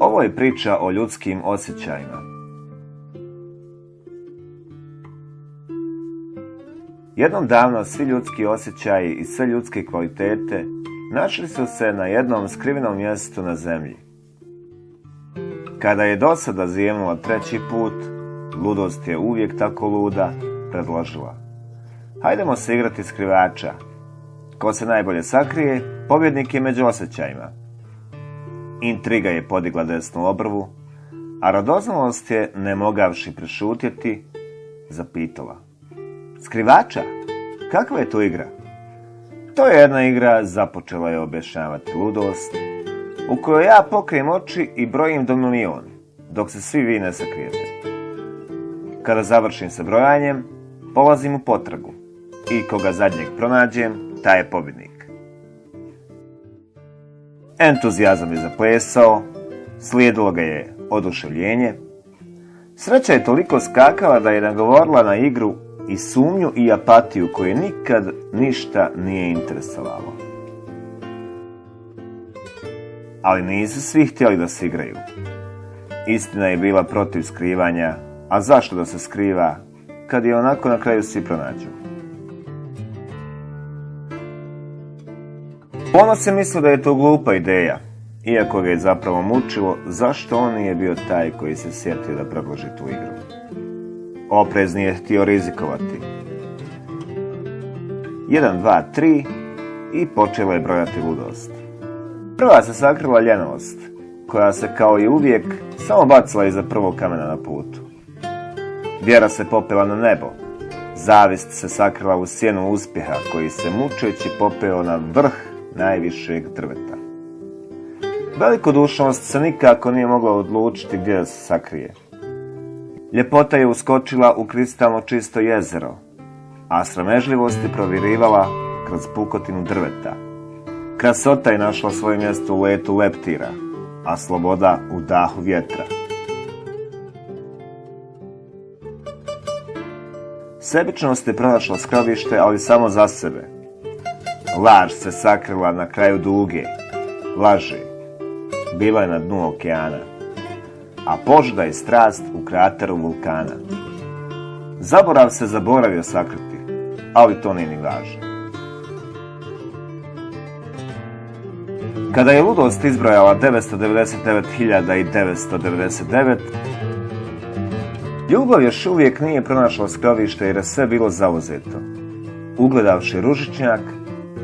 Ovo je priča o ljudskim osjećajima. Jednom davno svi ljudski osjećaji i sve ljudske kvalitete našli su se na jednom skrivenom mjestu na zemlji. Kada je dosada zjevnula treći put, ludost je uvijek tako luda, predložila: hajdemo se igrati skrivača. Ko se najbolje sakrije, pobjednik je među osjećajima. Intriga je podigla desnu obrvu, a radoznalost je, ne mogavši prešutjeti, zapitala: skrivača? Kakva je to igra? To je jedna igra, započela je objašnjavati ludost, u kojoj ja pokrijem oči i brojim do 1.000.000, dok se svi vi ne sakrijete. Kada završim sa brojanjem, polazim u potragu i koga zadnjeg pronađem, taj je pobjednik. Entuzijazam je zaplesao, slijedilo ga je oduševljenje. Sreća je toliko skakala da je nagovorila na igru i sumnju i apatiju koju nikad ništa nije interesovalo. Ali nisu svi htjeli da se igraju. Istina je bila protiv skrivanja, a zašto da se skriva kad je onako na kraju svi pronađu? Ponos je mislio da je to glupa ideja, iako ga je zapravo mučilo zašto on nije bio taj koji se sjetio da predloži tu igru. Oprez nije htio rizikovati. 1, 2, 3 i počela je brojati ludost. Prva se sakrila ljenost, koja se kao i uvijek samo bacila iza prvog kamena na putu. Vjera se popela na nebo. Zavist se sakrila u sjenu uspjeha koji se mučeći popeo na vrh najvišeg drveta. Velikodušnost se nikako nije mogla odlučiti gdje da se sakrije. Ljepota je uskočila u kristalno čisto jezero, a sramežljivost je provirivala kroz pukotinu drveta. Krasota je našla svoje mjesto u letu leptira, a sloboda u dahu vjetra. Sebičnost je pronašla skrovište, ali samo za sebe. Laž se sakrila na kraju duge, laži. Bila je na dnu okeana, a požuda i strast u krateru vulkana. Zaborav se zaboravio sakriti, ali to nije ni važno. Kada je ludost izbrojala 999.999, ljubav još uvijek nije pronašla skrovište jer je sve bilo zauzeto. Ugledavši ružičnjak,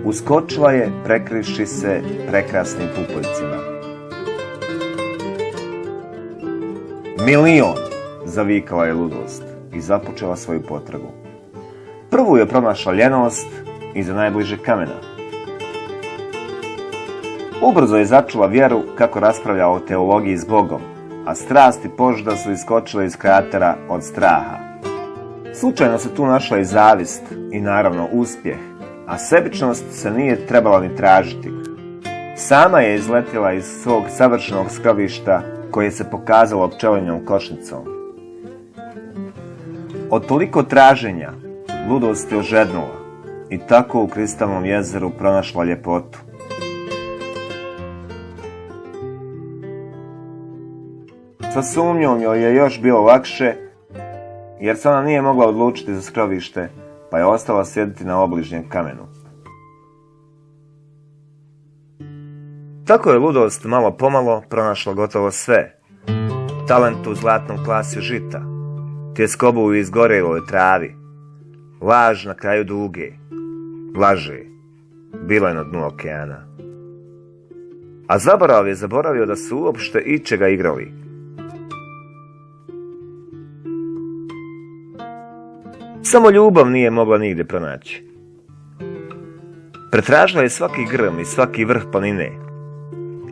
uskočila je prekrivši se prekrasnim pupoljcima. 1.000.000, zavikala je ludost i započela svoju potragu. Prvu je pronašla ljenost iza najbližeg kamena. Ubrzo je začula vjeru kako raspravlja o teologiji s Bogom, a strast i požuda su iskočile iz kratera od straha. Slučajno se tu našla i zavist i naravno uspjeh, a sebičnost se nije trebala ni tražiti. Sama je izletjela iz svog savršenog skrovišta koje se pokazalo pčelinjom košnicom. Od toliko traženja ludost je ožednula i tako u kristalnom jezeru pronašla ljepotu. Sa sumnjom joj je još bilo lakše, jer se ona nije mogla odlučiti za skrovište, pa je ostala sjediti na obližnjem kamenu. Tako je ludost malo pomalo pronašla gotovo sve. Talent u zlatnom klasju žita, tjeskobu u izgoreloj travi, laž na kraju duge, laže, bila je na dnu okeana. A zaborav je zaboravio da su uopšte ičega igrali. Samo ljubav nije mogla nigdje pronaći. Pretražila je svaki grm i svaki vrh planine.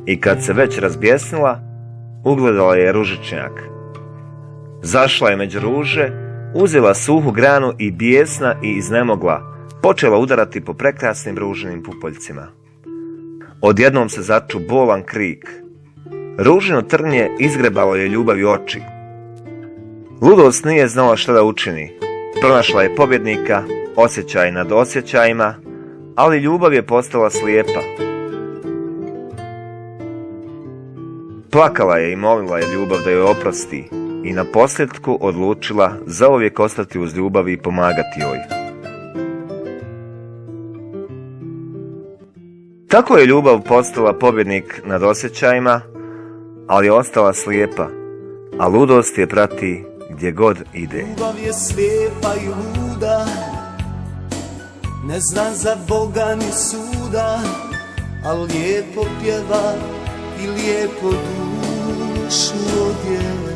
I kad se već razbjesnila, ugledala je ružičnjak. Zašla je među ruže, uzela suhu granu i bijesna i iznemogla, počela udarati po prekrasnim ružinim pupoljcima. Odjednom se začu bolan krik. Ružino trnje izgrebalo je ljubavi oči. Ludost nije znala šta da učini. Pronašla je pobjednika, osjećaj nad osjećajima, ali ljubav je postala slijepa. Plakala je i molila je ljubav da joj oprosti i na posljedku odlučila zauvijek ostati uz ljubav i pomagati joj. Tako je ljubav postala pobjednik nad osjećajima, ali je ostala slijepa, a ludost je prati gdje god ide. Ljubav je slijepa i luda, ne zna za Boga ni suda, al lijepo pjeva i lijepo dušu odjeva.